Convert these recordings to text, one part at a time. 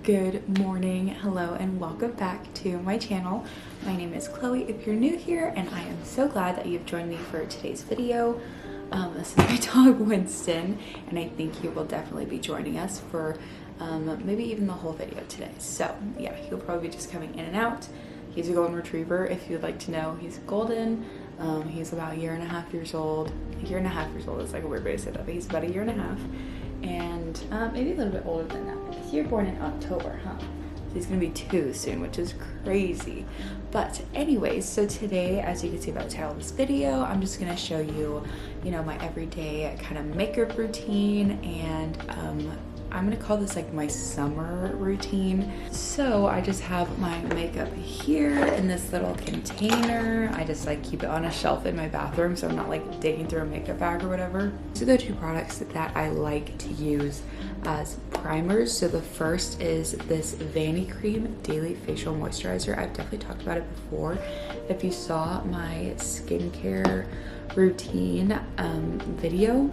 Good morning, hello, and welcome back to my channel. My name is Chloe if you're new here, and I am so glad that you've joined me for today's video. This is my dog Winston, and I think he will definitely be joining us for maybe even the whole video today. So yeah, he'll probably be just coming in and out. He's a golden retriever, if you'd like to know. He's golden. He's about a year and a half years old. A year and a half years old is like a weird way to say that, but he's about a year and a half. And maybe a little bit older than that, because you're born in October, huh? So he's gonna be 2 soon, which is crazy. But anyways, so today, as you can see by the title of this video, I'm just gonna show you, my everyday kind of makeup routine, and I'm gonna call this like my summer routine. So I just have my makeup here in this little container. I just like keep it on a shelf in my bathroom, so I'm not like digging through a makeup bag or whatever. So the 2 products that I like to use as primers. So the first is this Vanity Cream Daily Facial Moisturizer. I've definitely talked about it before. If you saw my skincare routine video,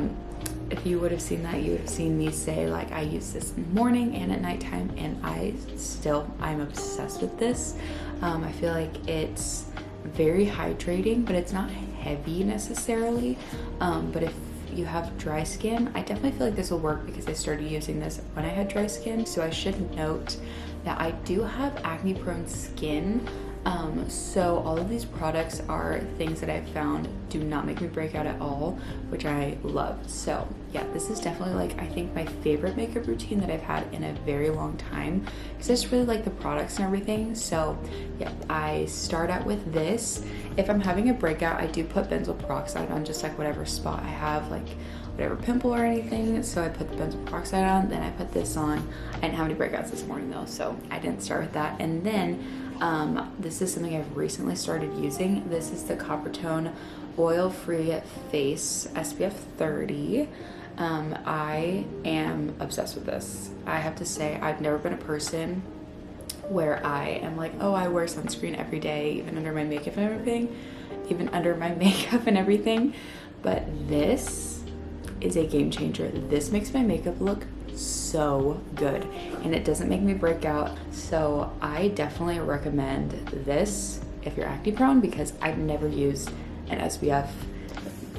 if you would have seen that, you would have seen me say like I use this in the morning and at nighttime, and I'm obsessed with this. I feel like it's very hydrating, but it's not heavy necessarily. But if you have dry skin, I definitely feel like this will work, because I started using this when I had dry skin. So I should note that I do have acne prone skin. So all of these products are things that I've found do not make me break out at all, which I love. So yeah, this is definitely like, I think, my favorite makeup routine that I've had in a very long time, because I just really like the products and everything. So yeah, I start out with this. If I'm having a breakout, I do put benzoyl peroxide on just like whatever spot I have, like whatever pimple or anything. So I put the benzoyl peroxide on, then I put this on. I didn't have any breakouts this morning though, so I didn't start with that. And then this is something I've recently started using. This is the Coppertone Oil-Free Face SPF 30. I am obsessed with this. I have to say, I've never been a person where I am like, oh, I wear sunscreen every day, even under my makeup and everything. But this is a game changer. This makes my makeup look so good, and it doesn't make me break out. So I definitely recommend this if you're acne prone, because I've never used an SPF,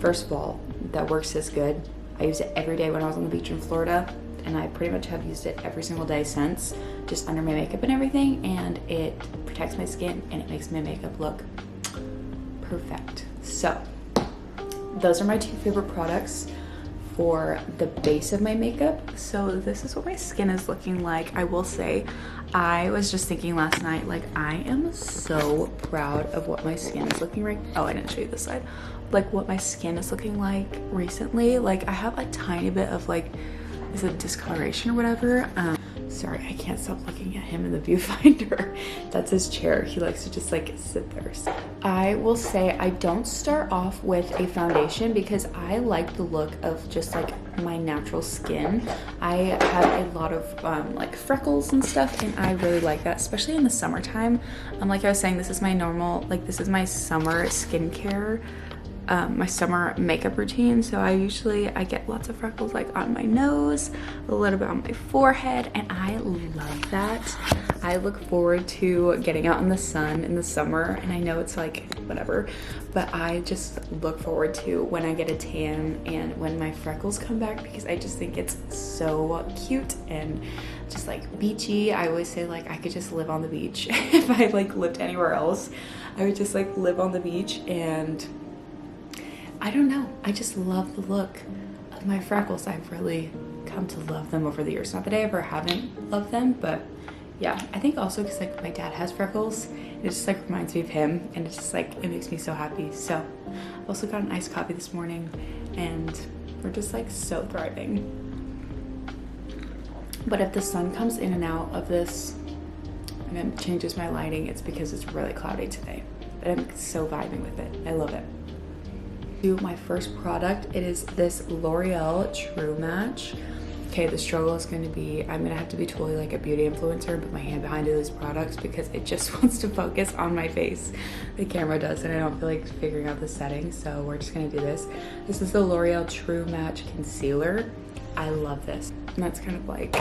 first of all, that works this good. I used it every day when I was on the beach in Florida, and I pretty much have used it every single day since, just under my makeup and everything, and it protects my skin and it makes my makeup look perfect. So those are my 2 favorite products for the base of my makeup. So this is what my skin is looking like. I will say, I was just thinking last night, like, I am so proud of what my skin is looking like. Oh, I didn't show you this side. Like what my skin is looking like recently. Like I have a tiny bit of like, is it discoloration or whatever? Sorry, I can't stop looking at him in the viewfinder. That's his chair. He likes to just like sit there. So I will say I don't start off with a foundation, because I like the look of just like my natural skin. I have a lot of like freckles and stuff, and I really like that, especially in the summertime. Like I was saying, this is my this is my summer skincare, my summer makeup routine. So I get lots of freckles like on my nose, a little bit on my forehead, and I love that. I look forward to getting out in the sun in the summer, and I know it's like whatever, but I just look forward to when I get a tan and when my freckles come back, because I just think it's so cute and just like beachy. I always say like I could just live on the beach. If I like lived anywhere else, I would just like live on the beach, and I don't know, I just love the look of my freckles. I've really come to love them over the years. Not that I ever haven't loved them, but yeah, I think also because like my dad has freckles, it just like reminds me of him, and it's just like, it makes me so happy. So I also got an iced coffee this morning, and we're just like so thriving. But if the sun comes in and out of this and it changes my lighting, it's because it's really cloudy today. But I'm so vibing with it. I love it. My first product, it is this L'Oreal Tru-Match. Okay, the struggle is going to be, I'm going to have to be totally like a beauty influencer and put my hand behind these products, because it just wants to focus on my face. The camera does, and I don't feel like figuring out the settings, so we're just going to do this. This is the L'Oreal Tru-Match Concealer. I love this. And that's kind of like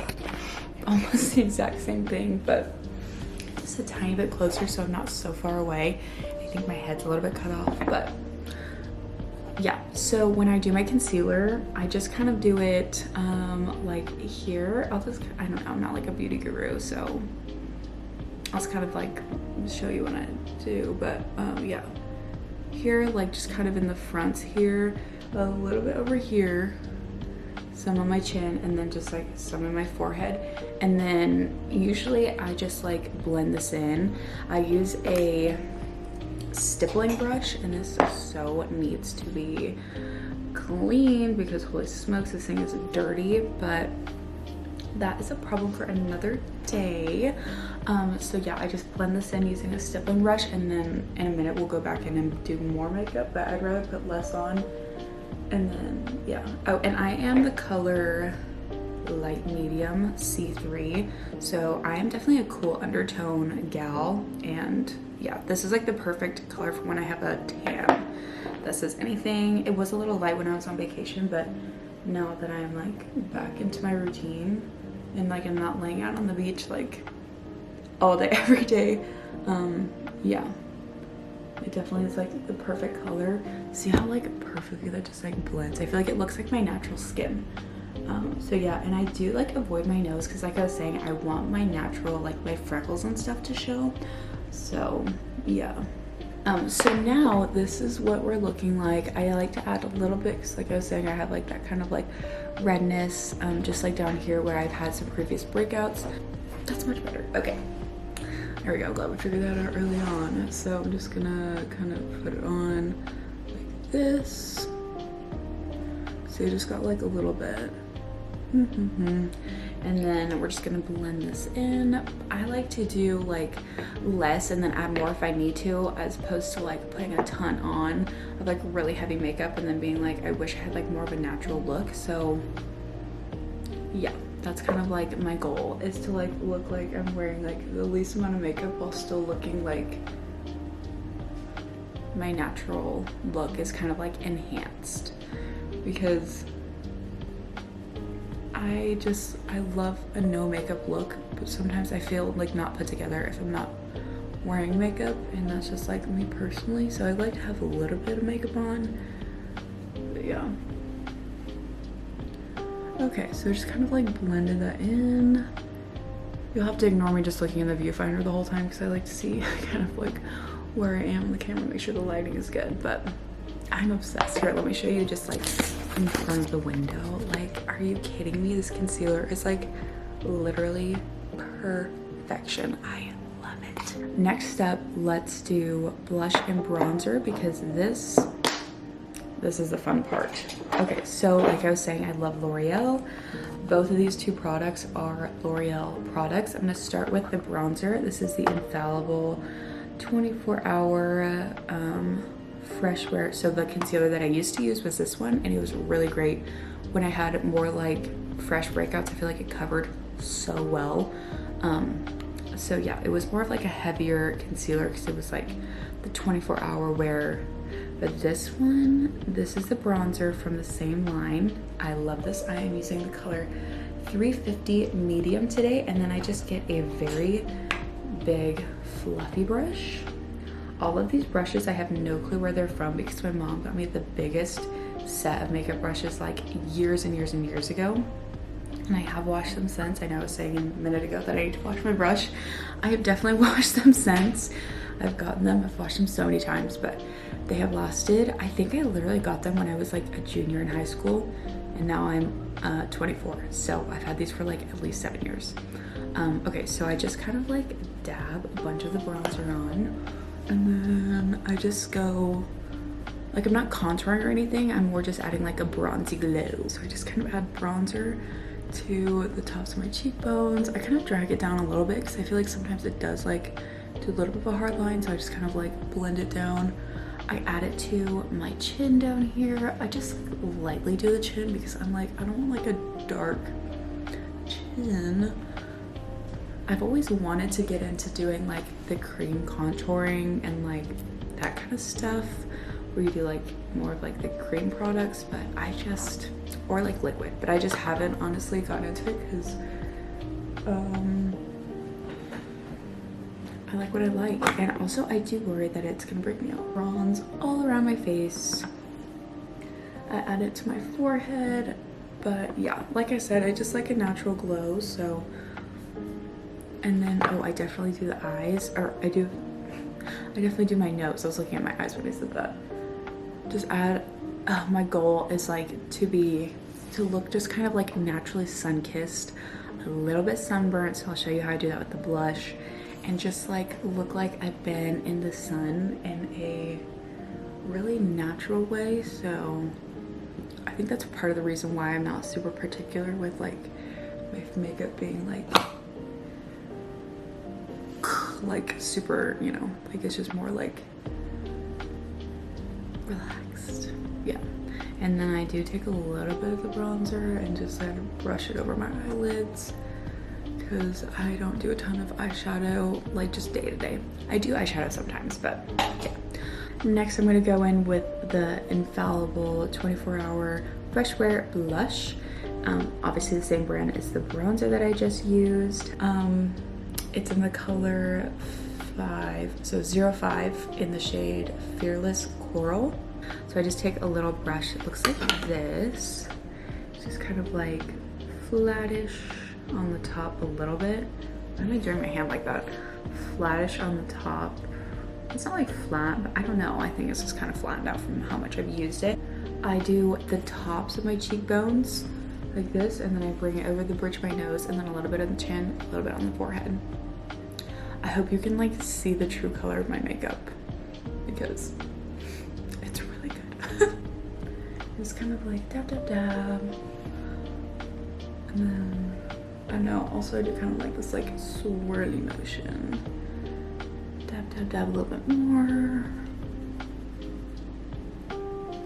almost the exact same thing, but just a tiny bit closer so I'm not so far away. I think my head's a little bit cut off, but yeah. So when I do my concealer, I just kind of do it like here. I don't know, I'm not like a beauty guru, so I'll just kind of like show you what I do, but yeah. Here, like just kind of in the front here, a little bit over here, some on my chin, and then just like some in my forehead. And then usually I just like blend this in. I use a stippling brush, and this so needs to be clean because holy smokes, this thing is dirty, but that is a problem for another day. So yeah, I just blend this in using a stippling brush, and then in a minute we'll go back in and do more makeup, but I'd rather put less on. And then yeah, oh, and I am the color light medium C3, so I am definitely a cool undertone gal, and yeah, this is like the perfect color for when I have a tan. This is anything. It was a little light when I was on vacation, but now that I'm like back into my routine and like I'm not laying out on the beach like all day every day, yeah, it definitely is like the perfect color. See how like perfectly that just like blends? I feel like it looks like my natural skin. So yeah, and I do like avoid my nose because like I was saying, I want my natural, like my freckles and stuff to show. So yeah. So now this is what we're looking like. I like to add a little bit because like I was saying, I have like that kind of like redness, just like down here where I've had some previous breakouts. That's much better. Okay. There we go. Glad we figured that out early on. So I'm just gonna kind of put it on like this. So you just got like a little bit. And then we're just gonna blend this in. I like to do like less and then add more if I need to, as opposed to like putting a ton on of like really heavy makeup and then being like, I wish I had like more of a natural look. So yeah, that's kind of like my goal, is to like look like I'm wearing like the least amount of makeup while still looking like my natural look is kind of like enhanced, because I love a no makeup look, but sometimes I feel like not put together if I'm not wearing makeup, and that's just like me personally. So I like to have a little bit of makeup on, but yeah. Okay, so just kind of like blended that in. You'll have to ignore me just looking in the viewfinder the whole time because I like to see kind of like where I am on the camera, make sure the lighting is good, but I'm obsessed. Here, let me show you just like in front of the window. Like, are you kidding me? This concealer is like literally perfection. I love it. Next up, let's do blush and bronzer, because this is the fun part. Okay, so like I was saying, I love L'Oreal. Both of these two products are L'Oreal products. I'm gonna start with the bronzer. This is the Infallible 24-hour fresh wear. So the concealer that I used to use was this one, and it was really great when I had more like fresh breakouts. I feel like it covered so well. So yeah, it was more of like a heavier concealer because it was like the 24-hour wear. But this one, this is the bronzer from the same line. I love this. I am using the color 350 medium today, and then I just get a very big fluffy brush. All of these brushes, I have no clue where they're from because my mom got me the biggest set of makeup brushes like years and years and years ago, and I have washed them since. I know I was saying a minute ago that I need to wash my brush. I have definitely washed them since. I've gotten them, I've washed them so many times, but they have lasted. I think I literally got them when I was like a junior in high school, and now I'm 24, so I've had these for like at least 7 years. Okay, so I just kind of like dab a bunch of the bronzer on, and then I just go, like, I'm not contouring or anything, I'm more just adding like a bronzy glow. So I just kind of add bronzer to the tops of my cheekbones. I kind of drag it down a little bit because I feel like sometimes it does like do a little bit of a hard line, so I just kind of like blend it down. I add it to my chin down here. I just like lightly do the chin because I'm like, I don't want like a dark chin. I've always wanted to get into doing like the cream contouring and like that kind of stuff where you do like more of like the cream products, but I just, or like liquid, but I just haven't honestly gotten into it because I like what I like. And also I do worry that it's gonna break me out bronze all around my face. I add it to my forehead, but yeah, like I said, I just like a natural glow. So, and then, oh, I definitely do the eyes, or I definitely do my nose. I was looking at my eyes when I said that. Just add, my goal is like to look just kind of like naturally sun-kissed, a little bit sunburnt. So I'll show you how I do that with the blush, and just like look like I've been in the sun in a really natural way. So I think that's part of the reason why I'm not super particular with like my makeup being like super, you know, like it's just more like relaxed. Yeah. And then I do take a little bit of the bronzer and just like brush it over my eyelids, because I don't do a ton of eyeshadow, like just day to day. I do eyeshadow sometimes, but yeah. Next, I'm gonna go in with the Infallible 24-Hour Fresh Wear Blush. Obviously the same brand as the bronzer that I just used. It's in the color 05 in the shade Fearless Coral. So I just take a little brush. It looks like this. It's just kind of like flattish on the top a little bit. Why am I doing my hand like that? Flattish on the top. It's not like flat, but I don't know. I think it's just kind of flattened out from how much I've used it. I do the tops of my cheekbones like this, and then I bring it over the bridge of my nose, and then a little bit on the chin, a little bit on the forehead. I hope you can like see the true color of my makeup, because it's really good. Just kind of like dab, dab, dab. And then, I know, also I do kind of like this like swirly motion. Dab, dab, dab a little bit more.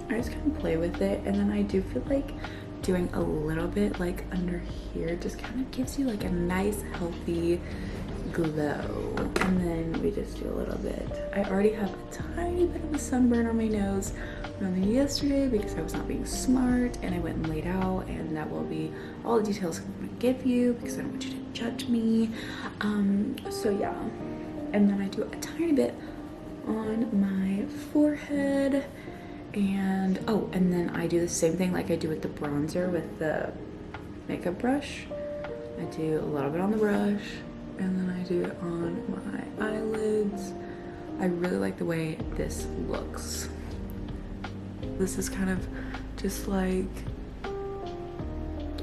I just kind of play with it, and then I do feel like doing a little bit like under here just kind of gives you like a nice healthy glow. And then we just do a little bit. I already have a tiny bit of a sunburn on my nose from yesterday because I was not being smart and I went and laid out, and that will be all the details I'm gonna give you because I don't want you to judge me. So yeah. And then I do a tiny bit on my forehead, and oh, and then I do the same thing like I do with the bronzer with the makeup brush. I do a little bit on the brush, and then I do it on my eyelids. I really like the way this looks. This is kind of just like,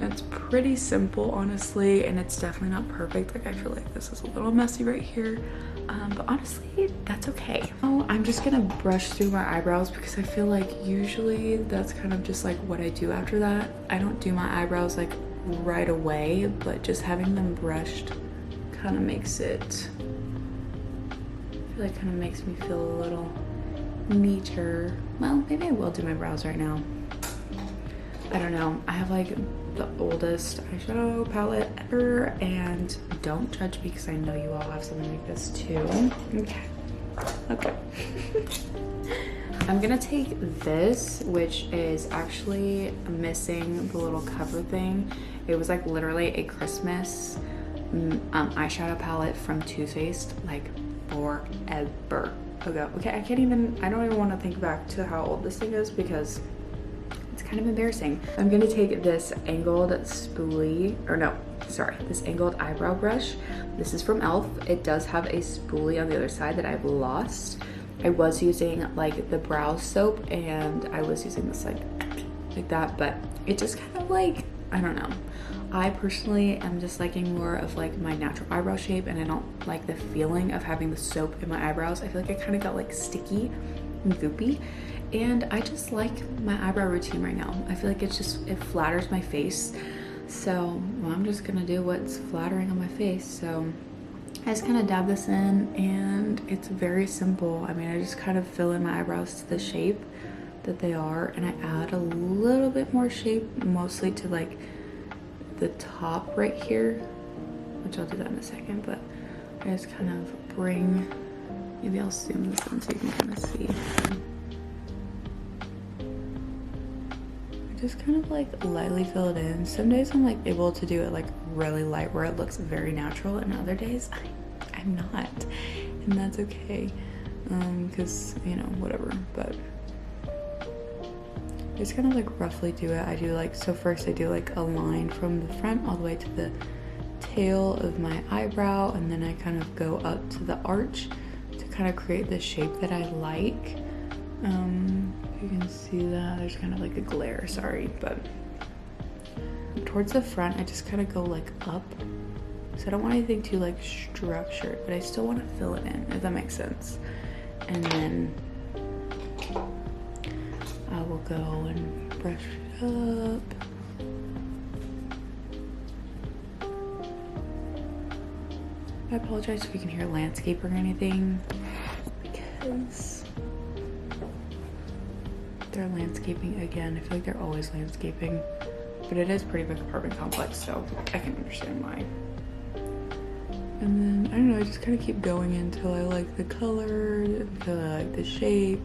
it's pretty simple honestly, and it's definitely not perfect. Like I feel like this is a little messy right here, but honestly that's okay. Oh, I'm just gonna brush through my eyebrows because I feel like usually that's kind of just like what I do after that. I don't do my eyebrows like right away, but just having them brushed kind of makes it, I feel like kind of makes me feel a little neater. Well, maybe I will do my brows right now. I don't know. I have like the oldest eyeshadow palette ever, and don't judge me because I know you all have something like this too. Okay. I'm gonna take this, which is actually missing the little cover thing. It was like literally a Christmas eyeshadow palette from Too Faced like forever ago. Okay, I don't even want to think back to how old this thing is because it's kind of embarrassing. I'm gonna take this angled spoolie, or no, sorry, this angled eyebrow brush. This is from e.l.f. It does have a spoolie on the other side that I've lost. I was using like the brow soap, and I was using this like that, but it just kind of like, I don't know. I personally am just liking more of like my natural eyebrow shape, and I don't like the feeling of having the soap in my eyebrows. I feel like I kind of got like sticky and goopy, and I just like my eyebrow routine right now. I feel like it flatters my face. So well, I'm just gonna do what's flattering on my face. So I just kind of dab this in, and it's very simple. I mean, I just kind of fill in my eyebrows to the shape that they are, and I add a little bit more shape, mostly to like the top right here, which I'll do that in a second, but I just kind of bring, maybe I'll zoom this in so you can kind of see. I just kind of like lightly fill it in. Some days I'm like able to do it like really light where it looks very natural, and other days I'm not, and that's okay, because you know, whatever. But just kind of like roughly do it. I do like, so first I do like a line from the front all the way to the tail of my eyebrow, and then I kind of go up to the arch to kind of create the shape that I like. You can see that there's kind of like a glare, sorry, but towards the front I just kind of go like up, so I don't want anything too like structured, but I still want to fill it in, if that makes sense. And then I will go and brush it up. I apologize if you can hear landscape or anything, because they're landscaping again. I feel like they're always landscaping, but it is a pretty big apartment complex, so I can understand why. And then, I don't know, I just kind of keep going until I like the color, until I like the shape.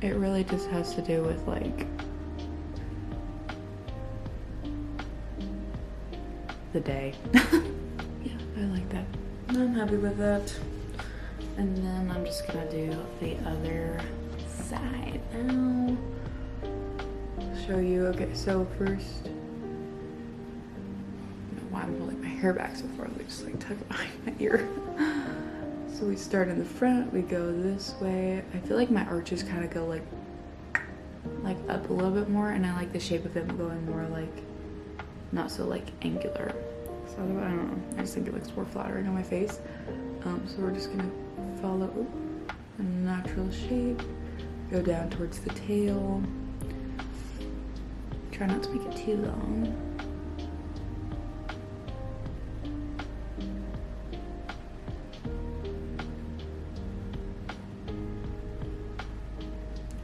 It really just has to do with like the day. Yeah, I like that. I'm happy with that. And then I'm just gonna do the other side now. Show you. Okay, so first, I don't know why I'm holding my hair back so far. Let me just like tuck it behind my ear. So we start in the front, we go this way. I feel like my arches kind of go like up a little bit more, and I like the shape of them going more like, not so like angular. So I don't know, I just think it looks more flattering on my face. So we're just gonna follow a natural shape, go down towards the tail. Try not to make it too long.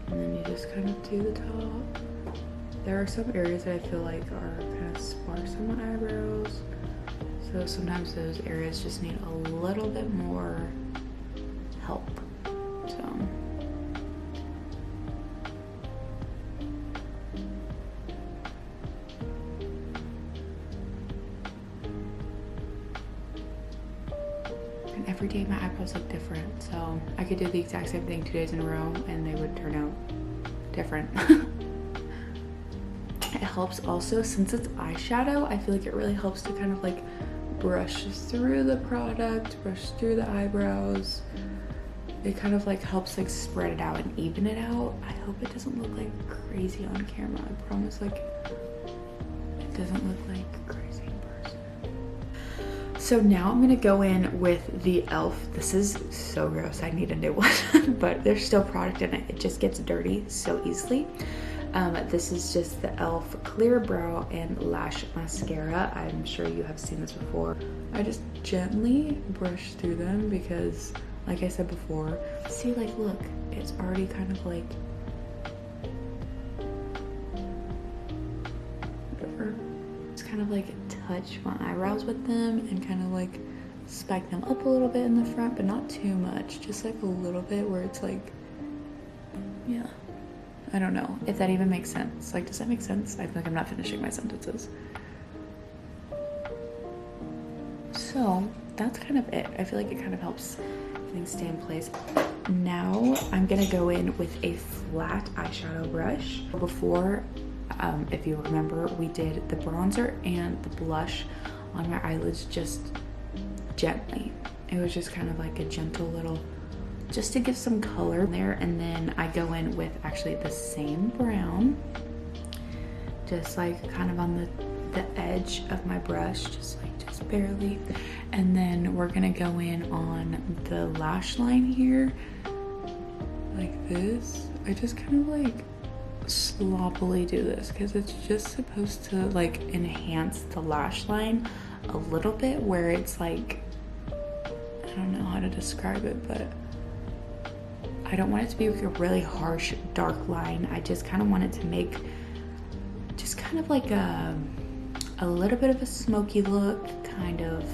And then you just kind of do the top. There are some areas that I feel like are kind of sparse on my eyebrows. So sometimes those areas just need a little bit more help. So and every day my eyebrows look different. So I could do the exact same thing 2 days in a row and they would turn out different. It helps also, since it's eyeshadow, I feel like it really helps to kind of like brush through the product, brush through the eyebrows. It kind of like helps like spread it out and even it out. I hope it doesn't look like crazy on camera. I promise, like, it doesn't look like crazy in person. So now I'm gonna go in with the e.l.f. This is so gross, I need a new one, but there's still product in it. It just gets dirty so easily. This is just the e.l.f. Clear Brow and Lash Mascara. I'm sure you have seen this before. I just gently brush through them because, like I said before, see, like, look, it's already kind of like, whatever. Just kind of like touch my eyebrows with them and kind of like spike them up a little bit in the front, but not too much, just like a little bit where it's like, yeah. I don't know if that even makes sense. Like, does that make sense? I feel like I'm not finishing my sentences. So that's kind of it. I feel like it kind of helps things stay in place. Now I'm gonna go in with a flat eyeshadow brush. Before, if you remember, we did the bronzer and the blush on my eyelids just gently. It was just kind of like a gentle little, just to give some color there. And then I go in with actually the same brown, just like kind of on the edge of my brush, just barely. And then we're gonna go in on the lash line here, like this. I just kind of like sloppily do this because it's just supposed to like enhance the lash line a little bit, where it's like, I don't know how to describe it, but I don't want it to be like a really harsh dark line. I just kind of want it to make just kind of like a little bit of a smoky look, kind of.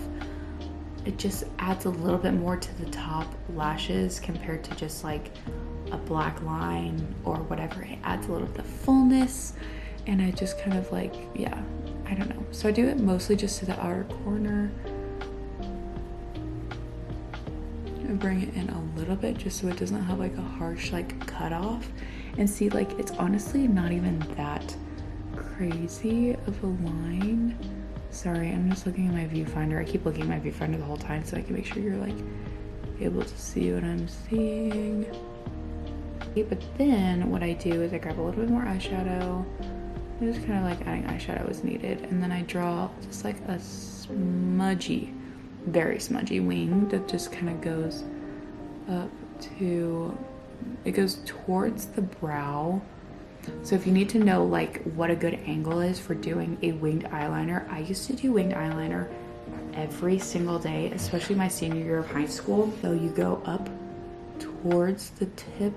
It just adds a little bit more to the top lashes compared to just like a black line or whatever. It adds a little bit of fullness. And I just kind of like, yeah, I don't know. So I do it mostly just to the outer corner. And bring it in a little bit just so it doesn't have like a harsh like cutoff. And see, like, it's honestly not even that crazy of a line. Sorry, I'm just looking at my viewfinder. I keep looking at my viewfinder the whole time so I can make sure you're like able to see what I'm seeing. But then what I do is I grab a little bit more eyeshadow. I'm just kind of like adding eyeshadow as needed. And then I draw just like a smudgy, very smudgy wing that just kind of goes up to, it goes towards the brow. So if you need to know like what a good angle is for doing a winged eyeliner, I used to do winged eyeliner every single day, especially my senior year of high school. So you go up towards the tip,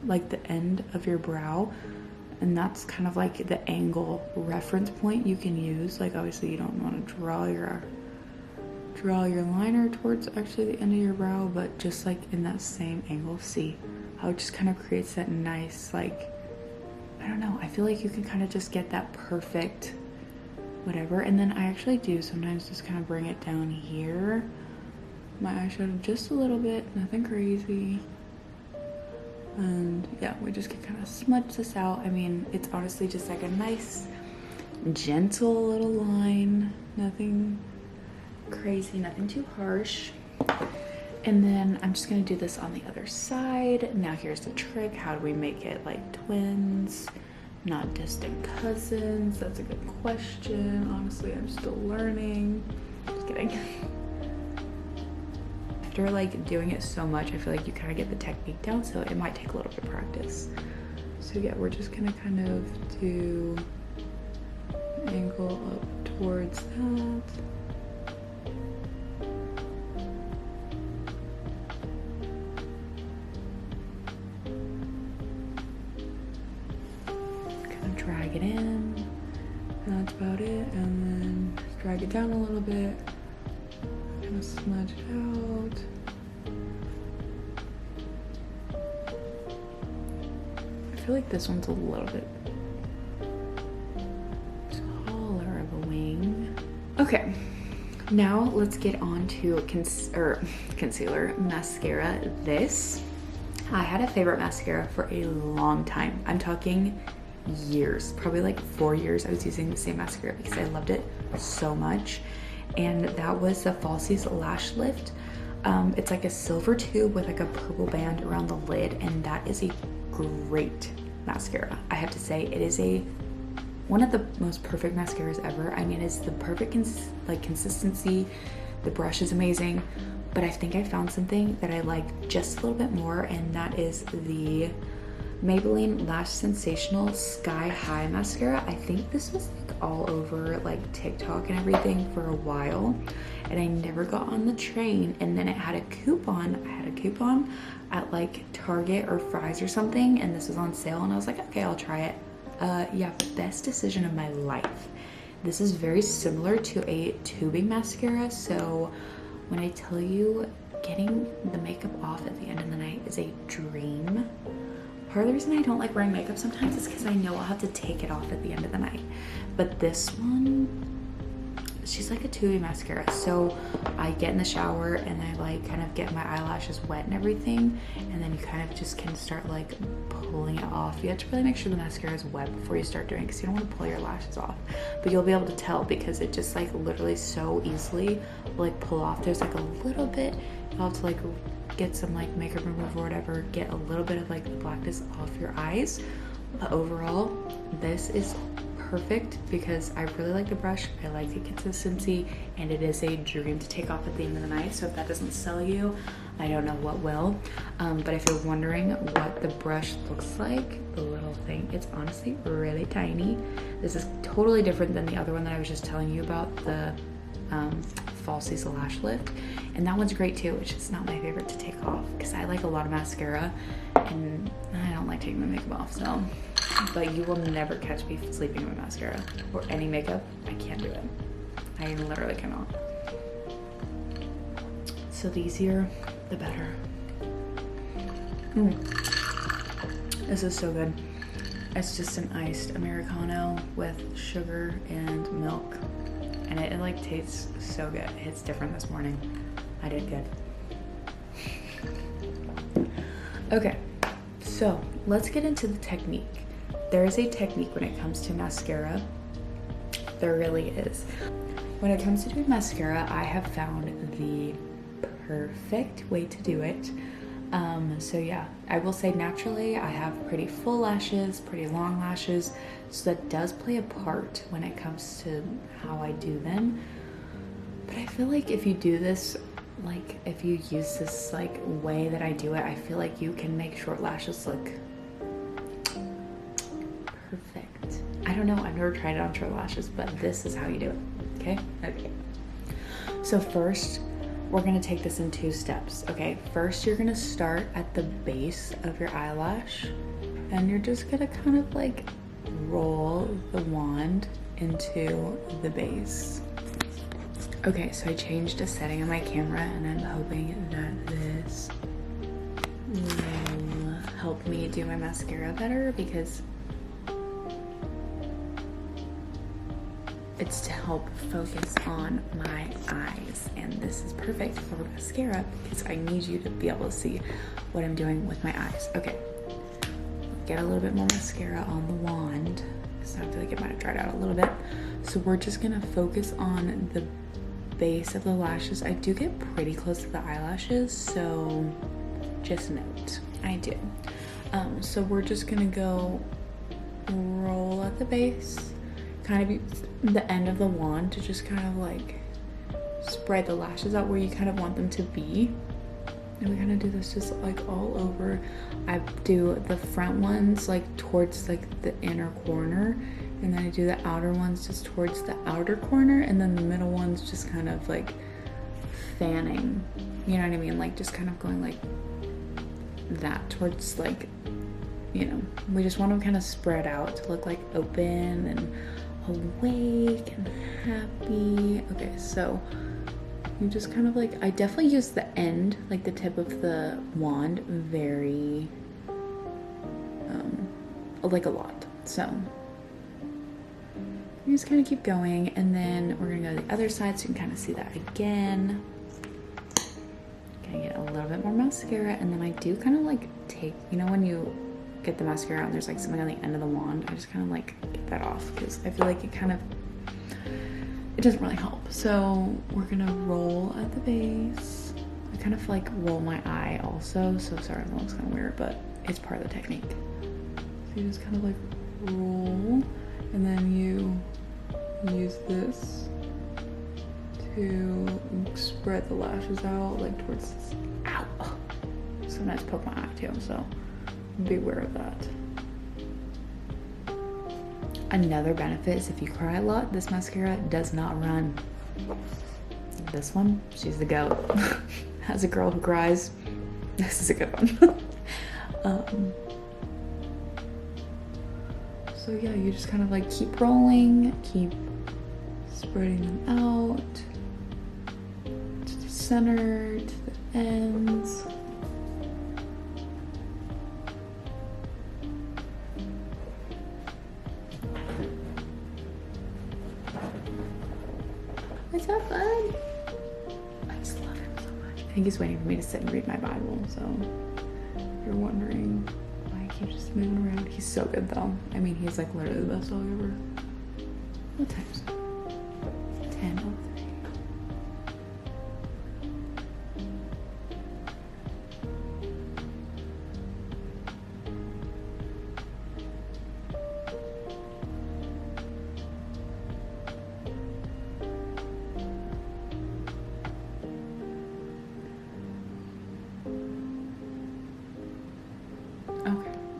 like the end of your brow, and that's kind of like the angle reference point you can use. Like obviously you don't want to draw your liner towards actually the end of your brow, but just like in that same angle. See how it just kind of creates that nice, like, I don't know, I feel like you can kind of just get that perfect whatever. And then I actually do sometimes just kind of bring it down here, my eyeshadow, just a little bit, nothing crazy. And yeah, we just can kind of smudge this out. I mean, it's honestly just like a nice gentle little line, nothing crazy, nothing too harsh. And then I'm just gonna do this on the other side. Now here's the trick. How do we make it like twins, not distant cousins? That's a good question. Honestly, I'm still learning. Just kidding. After like doing it so much, I feel like you kind of get the technique down, so it might take a little bit of practice. So yeah, we're just gonna kind of do angle up towards that. Drag it in, and that's about it. And then drag it down a little bit, kind of smudge it out. I feel like this one's a little bit taller of a wing. Okay, now let's get on to concealer, mascara. I had a favorite mascara for a long time. I'm talking years, probably like 4 years. I was using the same mascara because I loved it so much, and that was the Falsies Lash Lift. It's like a silver tube with like a purple band around the lid, and that is a great mascara. I have to say, it is one of the most perfect mascaras ever. I mean, it's the perfect consistency. The brush is amazing, but I think I found something that I like just a little bit more, and that is the Maybelline Lash Sensational Sky High Mascara. I think this was like all over like TikTok and everything for a while, and I never got on the train. And then it had a coupon. I had a coupon at like Target or Fry's or something, and this was on sale, and I was like, okay, I'll try it. Yeah, best decision of my life. This is very similar to a tubing mascara, so when I tell you getting the makeup off at the end of the night is a dream. Part of the reason I don't like wearing makeup sometimes is because I know I'll have to take it off at the end of the night. But this one, she's like a tubing mascara. So I get in the shower and I like kind of get my eyelashes wet and everything, and then you kind of just can start like pulling it off. You have to really make sure the mascara is wet before you start doing it, because you don't want to pull your lashes off. But you'll be able to tell because it just like literally so easily will like pull off. There's like a little bit, you'll have to like get some like makeup remover or whatever, get a little bit of like the blackness off your eyes. But overall, this is perfect because I really like the brush, I like the consistency, and it is a dream to take off at the end of the night. So if that doesn't sell you, I don't know what will. But if you're wondering what the brush looks like, the little thing, it's honestly really tiny. This is totally different than the other one that I was just telling you about, the Falsies Lash Lift, and that one's great too. It's just not my favorite to take off because I like a lot of mascara and I don't like taking my makeup off. So, but you will never catch me sleeping with mascara or any makeup. I can't do it. I literally cannot. So the easier, the better. This is so good. It's just an iced Americano with sugar and milk. And it like tastes so good. It's different this morning. I did good. Okay, so let's get into the technique. There is a technique when it comes to mascara. There really is. When it comes to doing mascara, I have found the perfect way to do it. So yeah, I will say naturally I have pretty full lashes, pretty long lashes, so that does play a part when it comes to how I do them. But I feel like if you do this, like if you use this like way that I do it, I feel like you can make short lashes look perfect. I don't know, I've never tried it on short lashes, but this is how you do it, okay? Okay. So first, we're gonna take this in 2 steps, okay? First, you're gonna start at the base of your eyelash, and you're just gonna kind of like roll the wand into the base. Okay, so I changed a setting on my camera, and I'm hoping that this will help me do my mascara better, because it's to help focus on my eyes, and this is perfect for mascara because I need you to be able to see what I'm doing with my eyes. Okay, get a little bit more mascara on the wand because I feel like it might have dried out a little bit. So we're just gonna focus on the base of the lashes. I do get pretty close to the eyelashes, so just note, I do. So we're just gonna go roll at the base, kind of use the end of the wand to just kind of like spread the lashes out where you kind of want them to be. And we kind of do this just like all over. I do the front ones like towards like the inner corner, and then I do the outer ones just towards the outer corner, and then the middle ones just kind of like fanning, you know what I mean? Like just kind of going like that towards, like, you know, we just want them kind of spread out to look like open and awake and happy. Okay, so you just kind of like, I definitely use the end, like the tip of the wand, very like a lot. So you just kind of keep going, and then we're gonna go to the other side so you can kind of see that again. Gonna get a little bit more mascara, and then I do kind of like take, you know, when you get the mascara and there's like something on the end of the wand, I just kind of like get that off because I feel like it kind of, it doesn't really help. So we're gonna roll at the base. I kind of like roll my eye also, so sorry that looks kind of weird, but it's part of the technique. So you just kind of like roll, and then you use this to spread the lashes out like towards this. Ow! Sometimes poke my eye too, so be aware of that. Another benefit is if you cry a lot, this mascara does not run. This one, she's the goat. As a girl who cries, this is a good one. So yeah, you just kind of like keep rolling, keep spreading them out to the center, to the ends. What's up, bud? I just love him so much. I think he's waiting for me to sit and read my Bible, so if you're wondering why I keep just moving around. He's so good though. I mean, he's like literally the best dog ever. What time is it? 10:03.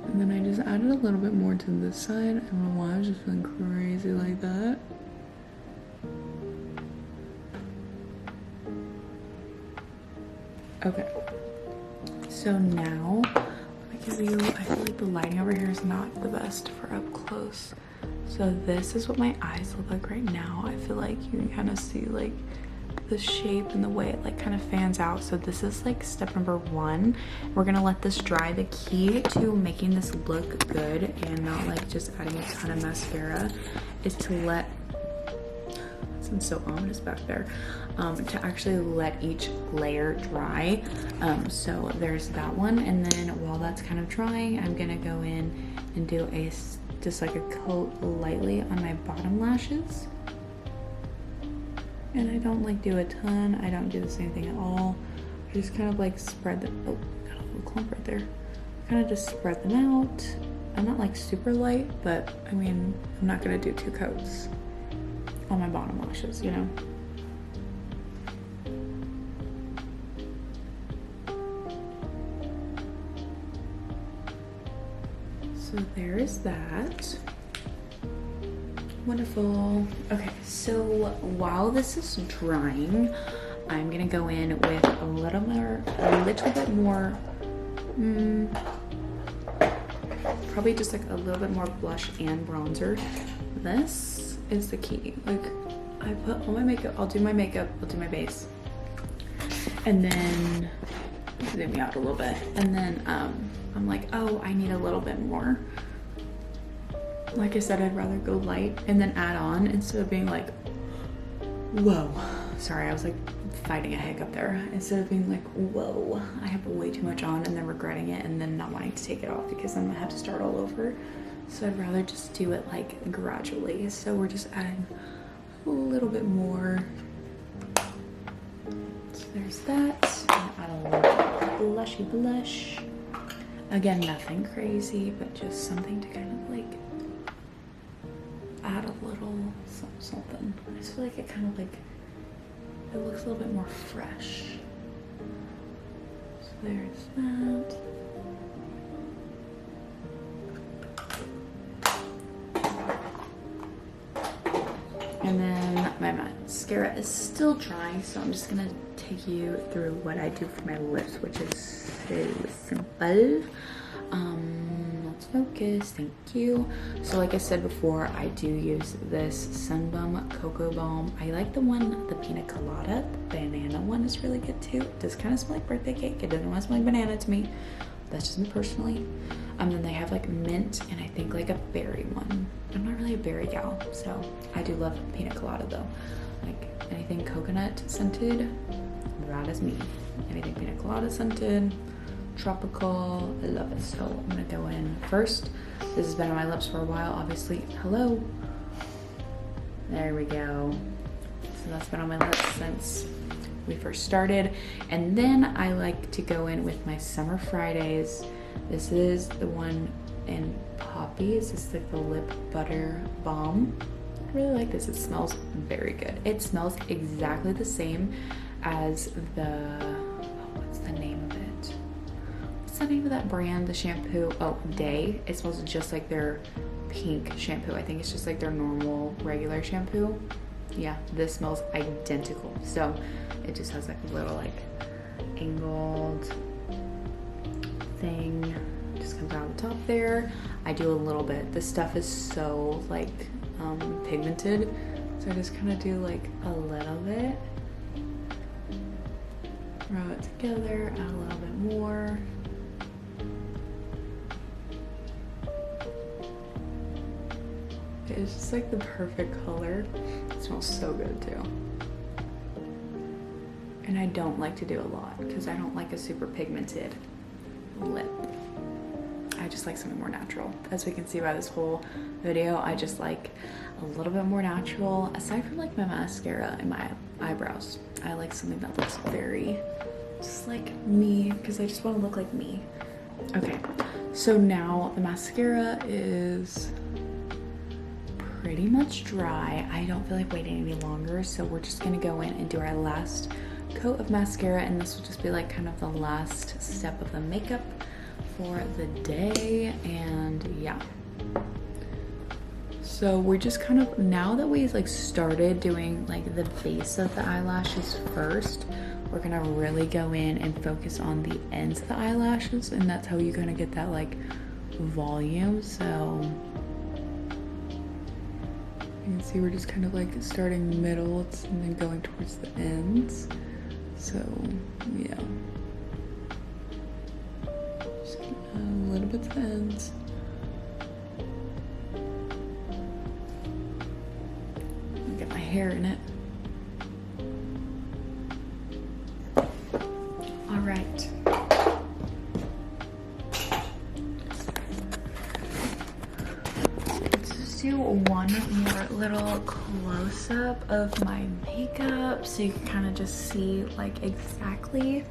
And then I just added a little bit more to this side. I don't know why I was just feeling crazy like that. Okay, so now let me give you, I feel like the lighting over here is not the best for up close. So this is what my eyes look like right now. I feel like you can kind of see like the shape and the way it like kind of fans out. So this is like step number 1. We're gonna let this dry. The key to making this look good and not like just adding a ton of mascara is to let, I'm so ominous back there, to actually let each layer dry. So there's that one, and then while that's kind of drying, I'm gonna go in and do just like a coat lightly on my bottom lashes. And I don't like do a ton, I don't do the same thing at all. I just kind of like spread them, oh, got a little clump right there. Kind of just spread them out. I'm not like super light, but I mean, I'm not gonna do 2 coats on my bottom lashes, you know? So there's that. Wonderful. Okay, so while this is drying, I'm gonna go in with a little bit more, probably just like a little bit more blush and bronzer. This is the key. Like, I put all my makeup, I'll do my makeup, I'll do my base, and then zoom me out a little bit, and then I'm like, oh, I need a little bit more. Like I said, I'd rather go light and then add on instead of being like, whoa. Sorry, I was like fighting a hiccup there. Instead of being like, whoa, I have way too much on, and then regretting it and then not wanting to take it off because I'm gonna have to start all over. So I'd rather just do it like gradually. So we're just adding a little bit more. So there's that. Add a little blushy blush. Again, nothing crazy, but just something to kind of like add a little something. I just feel like it kind of like, it looks a little bit more fresh. So there's that. And then my mascara is still drying, so I'm just gonna take you through what I do for my lips, which is so simple. Let's focus, thank you. So like I said before, I do use this Sunbum Cocoa Balm. I like the one, the pina colada. The banana one is really good too. It does kind of smell like birthday cake. It doesn't want to smell like banana to me. That's just me personally. Then they have like mint and I think like a berry one. I'm not really a berry gal, so I do love pina colada though. Like anything coconut scented, that is me. Anything pina colada scented, tropical, I love it. So I'm gonna go in first. This has been on my lips for a while, obviously. Hello. There we go. So that's been on my lips since we first started. And then I like to go in with my Summer Fridays. This is the one in Poppies. This is like the lip butter balm. I really like this. It smells very good. It smells exactly the same as the, what's the name of it? What's the name of that brand, the shampoo? Oh, Day. It smells just like their pink shampoo. I think it's just like their normal regular shampoo. Yeah, this smells identical. So it just has like a little like angled thing, just comes out the top there. I do a little bit. This stuff is so like pigmented, so I just kind of do like a little bit, rub it together, add a little bit more. It's just like the perfect color. It smells so good too. And I don't like to do a lot because I don't like a super pigmented lip. I just like something more natural. As we can see by this whole video, I just like a little bit more natural. Aside from like my mascara and my eyebrows, I like something that looks very just like me because I just want to look like me. Okay, so now the mascara is pretty much dry. I don't feel like waiting any longer, so we're just gonna go in and do our last coat of mascara, and this will just be like kind of the last step of the makeup for the day. And yeah, so we're just kind of, now that we like started doing like the base of the eyelashes first, we're gonna really go in and focus on the ends of the eyelashes, and that's how you're gonna get that like volume. So can see we're just kind of like starting middle and then going towards the ends. So yeah, just gonna add a little bit to the ends. Get my hair in it. All right. Do one more little close-up of my makeup so you can kind of just see like exactly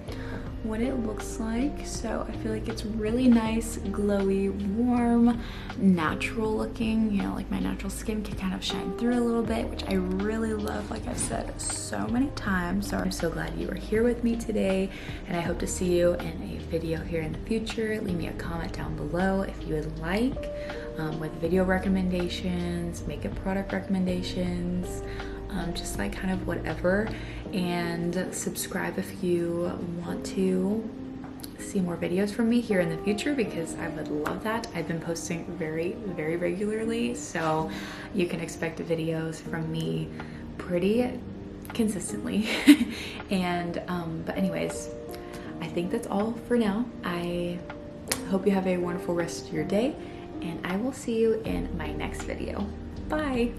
what it looks like. So I feel like it's really nice, glowy, warm, natural looking, you know, like my natural skin can kind of shine through a little bit, which I really love, like I've said so many times. So I'm so glad you are here with me today, and I hope to see you in a video here in the future. Leave me a comment down below if you would like, with video recommendations, makeup product recommendations, just like kind of whatever. And subscribe if you want to see more videos from me here in the future, because I would love that. I've been posting very regularly, so you can expect videos from me pretty consistently. And but anyways, I think that's all for now. I hope you have a wonderful rest of your day, and I will see you in my next video. Bye!